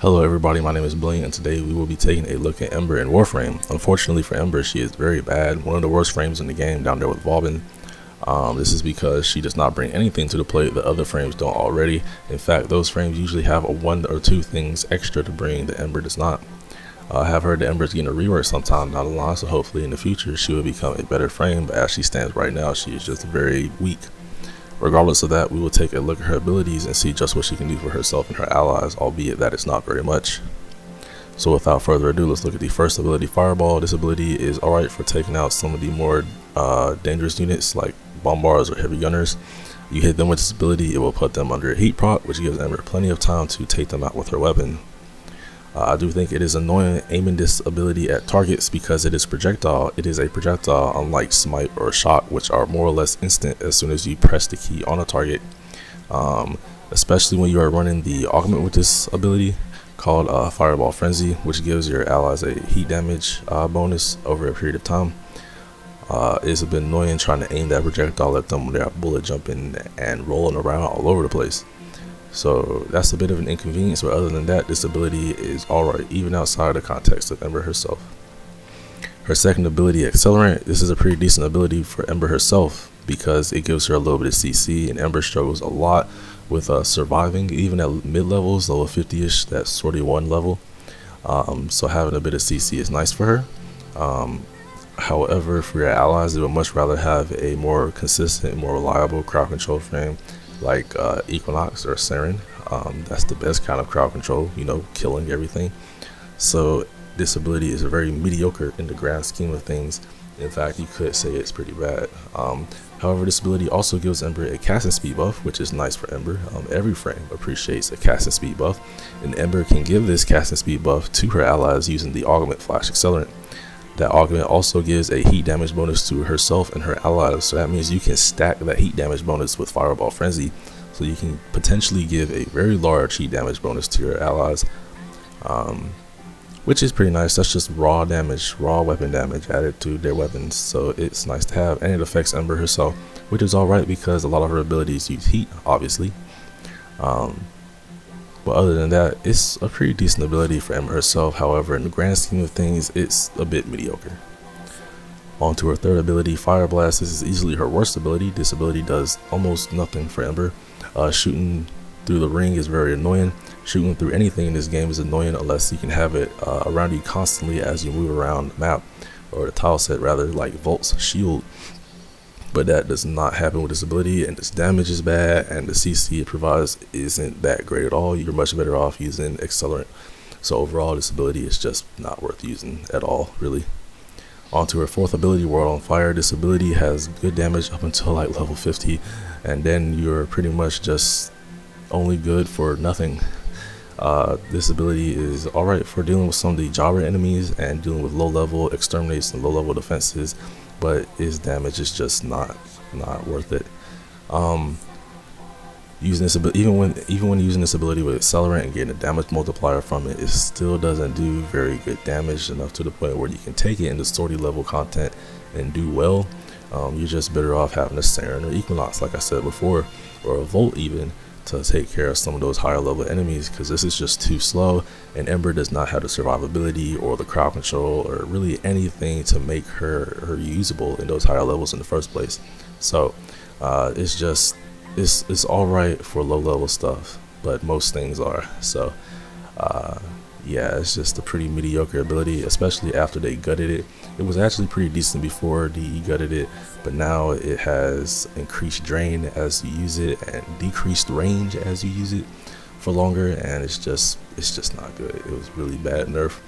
Hello everybody, my name is Bling, and today we will be taking a look at Ember in Warframe. Unfortunately for Ember, she is very bad, one of the worst frames in the game down there with Valbin. This is because she does not bring anything to the plate that other frames don't already. In fact, those frames usually have a one or two things extra to bring that Ember does not. I have heard that Ember is getting a rework sometime down the line, so hopefully in the future she will become a better frame, but as she stands right now, she is just very weak. Regardless of that, we will take a look at her abilities and see just what she can do for herself and her allies, albeit that it's not very much. So without further ado, let's look at the first ability, Fireball. This ability is alright for taking out some of the more dangerous units like bombards or heavy gunners. You hit them with this ability, it will put them under a heat proc, which gives Ember plenty of time to take them out with her weapon. I do think it is annoying aiming this ability at targets because it is projectile. It is a projectile, unlike Smite or Shock, which are more or less instant as soon as you press the key on a target. Especially when you are running the augment with this ability called Fireball Frenzy, which gives your allies a heat damage bonus over a period of time. It's a bit annoying trying to aim that projectile at them when they're bullet jumping and rolling around all over the place. So that's a bit of an inconvenience, but other than that, this ability is alright, even outside the context of Ember herself. Her second ability, Accelerant, this is a pretty decent ability for Ember herself because it gives her a little bit of CC, and Ember struggles a lot with surviving, even at mid-levels, level 50-ish, that's 41 level. So having a bit of CC is nice for her. However, for your allies, they would much rather have a more consistent, more reliable crowd control frame like XIII or Shin. That's the best kind of crowd control, you know, killing everything. So this ability is very mediocre in the grand scheme of things. In fact, you could say it's pretty bad. However, this ability also gives Ember a casting speed buff, which is nice for Ember. Every frame appreciates a casting speed buff, and Ember can give this casting speed buff to her allies using the Augment Flash Accelerant. That augment also gives a heat damage bonus to herself and her allies, so that means you can stack that heat damage bonus with Fireball Frenzy, so you can potentially give a very large heat damage bonus to your allies, which is pretty nice. That's just raw damage, raw weapon damage added to their weapons, so it's nice to have, and it affects Ember herself, which is alright because a lot of her abilities use heat, obviously. But other than that, it's a pretty decent ability for Ember herself. However, in the grand scheme of things, it's a bit mediocre. On to her third ability, Fire Blast. This is easily her worst ability. This ability does almost nothing for Ember. Shooting through the ring is very annoying. Shooting through anything in this game is annoying unless you can have it around you constantly as you move around the map, or the tile set rather, like Volt's shield. But that does not happen with this ability, and this damage is bad, and the CC it provides isn't that great at all. You're much better off using Accelerant. So overall, this ability is just not worth using at all, really. On to her fourth ability, World on Fire. This ability has good damage up until like level 50, and then you're pretty much just only good for nothing. This ability is alright for dealing with some of the jobber enemies and dealing with low level exterminates and low level defenses, but its damage is just not worth it. Using this even when using this ability with Accelerant and getting a damage multiplier from it, it still doesn't do very good damage, enough to the point where you can take it into sortie level content and do well. You're just better off having a Shin or Equinox, like I said before, or a Volt even, to take care of some of those higher level enemies, because this is just too slow, and Ember does not have the survivability or the crowd control or really anything to make her usable in those higher levels in the first place. So it's alright for low level stuff, but most things are. So yeah, it's just a pretty mediocre ability, especially after they gutted it. It was actually pretty decent before DE gutted it, but now it has increased drain as you use it and decreased range as you use it for longer, and it's just not good. It was really bad nerf.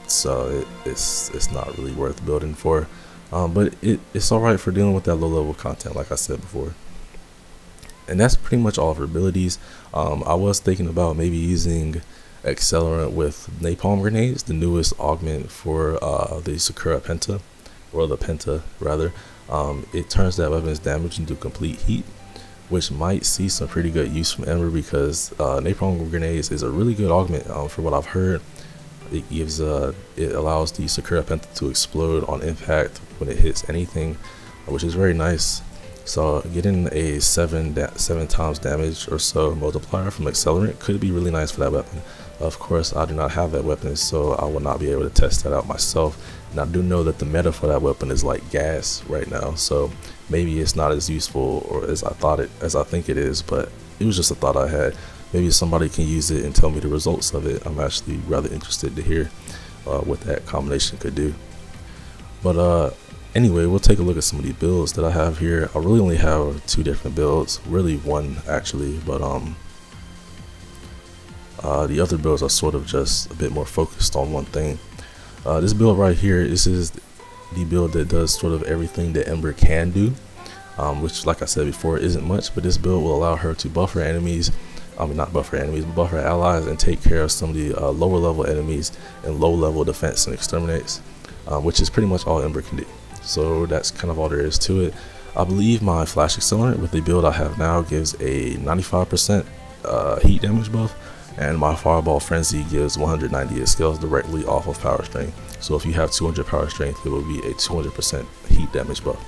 So it's not really worth building for, but it's alright for dealing with that low level content, like I said before. And that's pretty much all of her abilities. I was thinking about maybe using Accelerant with Napalm Grenades, the newest augment for the Sakura Penta, or the Penta rather. It turns that weapon's damage into complete heat, which might see some pretty good use from Ember, because Napalm Grenades is a really good augment. For what I've heard, it allows the Sakura Penta to explode on impact when it hits anything, which is very nice. So getting a 7 times damage or so multiplier from Accelerant could be really nice for that weapon. Of course, I do not have that weapon, so I will not be able to test that out myself. And I do know that the meta for that weapon is like gas right now, so maybe it's not as useful or as I think it is, but it was just a thought I had. Maybe somebody can use it and tell me the results of it. I'm actually rather interested to hear what that combination could do. But anyway, we'll take a look at some of the builds that I have here. I really only have 2 different builds, really 1 actually, but the other builds are sort of just a bit more focused on one thing. This build right here, this is the build that does sort of everything that Ember can do, which, like I said before, isn't much, but this build will allow her to buff her enemies. Not buff her enemies, but buff her allies and take care of some of the lower level enemies and low level defense and exterminates, which is pretty much all Ember can do. So that's kind of all there is to it. I believe my Flash Accelerant with the build I have now gives a 95% heat damage buff, and my Fireball Frenzy gives 190. It scales directly off of power strength. So if you have 200 power strength, it will be a 200% heat damage buff.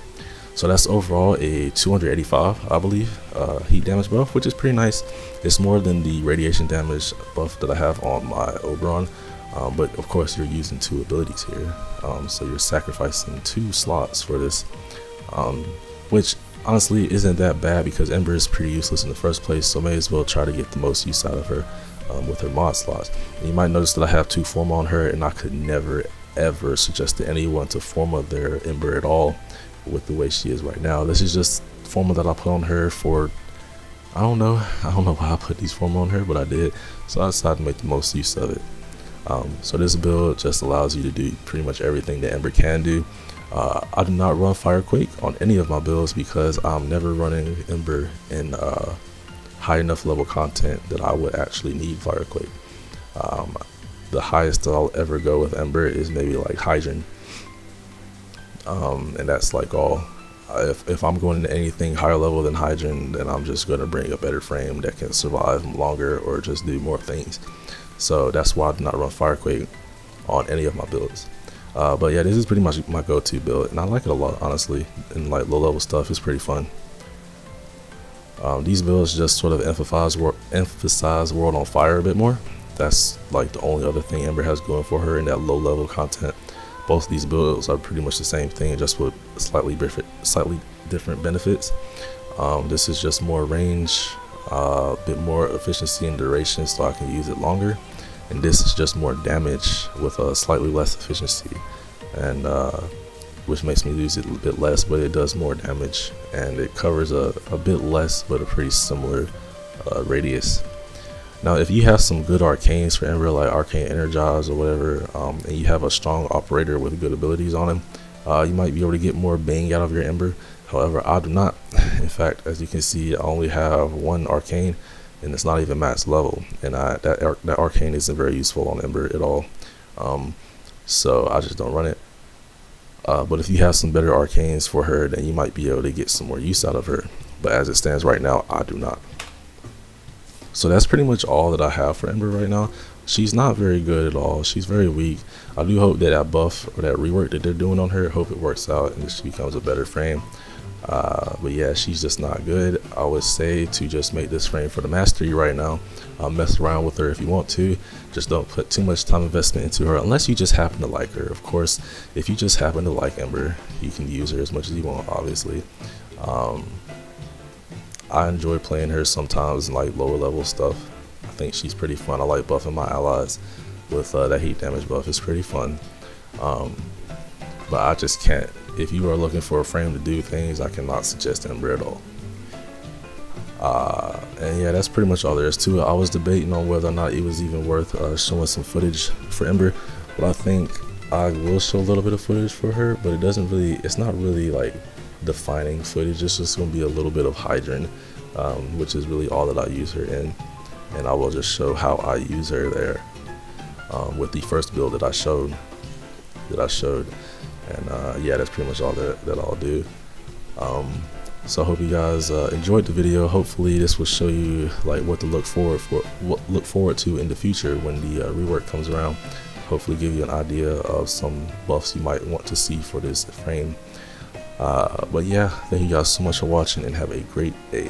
So that's overall a 285, I believe, heat damage buff, which is pretty nice. It's more than the radiation damage buff that I have on my Oberon, but of course you're using 2 abilities here, so you're sacrificing 2 slots for this, which honestly isn't that bad because Ember is pretty useless in the first place, so may as well try to get the most use out of her with her mod slots. And you might notice that I have 2 Forma on her, and I could never ever suggest to anyone to Forma their Ember at all with the way she is right now. This is just Forma that I put on her for, I don't know why I put these Forma on her, but I did, so I decided to make the most use of it. So this build just allows you to do pretty much everything that Ember can do. I do not run Firequake on any of my builds because I'm never running Ember in high enough level content that I would actually need Firequake. The highest I'll ever go with Ember is maybe like Hydron, and that's like all. If I'm going into anything higher level than Hydron, then I'm just going to bring a better frame that can survive longer or just do more things. So that's why I do not run Firequake on any of my builds. But yeah, this is pretty much my go-to build, and I like it a lot, honestly. And like low level stuff is pretty fun. These builds just sort of emphasize World on Fire a bit more. That's like the only other thing Ember has going for her in that low level content. Both of these builds are pretty much the same thing, just with slightly different benefits. This is just more range, a bit more efficiency and duration, so I can use it longer. And this is just more damage with a slightly less efficiency, and which makes me use it a bit less, but it does more damage, and it covers a bit less but a pretty similar radius. Now if you have some good arcanes for Ember, like Arcane Energize or whatever, and you have a strong operator with good abilities on him, you might be able to get more bang out of your Ember. However, I do not. In fact, as you can see, I only have 1 arcane, and it's not even max level, and that arcane isn't very useful on Ember at all, so I just don't run it. But if you have some better arcanes for her, then you might be able to get some more use out of her, but as it stands right now, I do not. So that's pretty much all that I have for Ember right now. She's not very good at all. She's very weak. I do hope that that buff or that rework that they're doing on her, I hope it works out and she becomes a better frame. But yeah, she's just not good. I would say to just make this frame for the mastery right now. Mess around with her if you want to. Just don't put too much time investment into her unless you just happen to like her. Of course, if you just happen to like Ember, you can use her as much as you want, obviously. I enjoy playing her sometimes in like lower level stuff. I think she's pretty fun. I like buffing my allies with that heat damage buff. It's pretty fun. But I just can't. If you are looking for a frame to do things, I cannot suggest Ember at all. And yeah, that's pretty much all there is to it. I was debating on whether or not it was even worth showing some footage for Ember, but I think I will show a little bit of footage for her, but it's not really like defining footage. It's just going to be a little bit of Hydron, which is really all that I use her in, and I will just show how I use her there with the first build that I showed. And yeah, that's pretty much all that I'll do. So I hope you guys enjoyed the video. Hopefully this will show you like what to look forward to in the future when the rework comes around. Hopefully give you an idea of some buffs you might want to see for this frame. But yeah, thank you guys so much for watching and have a great day.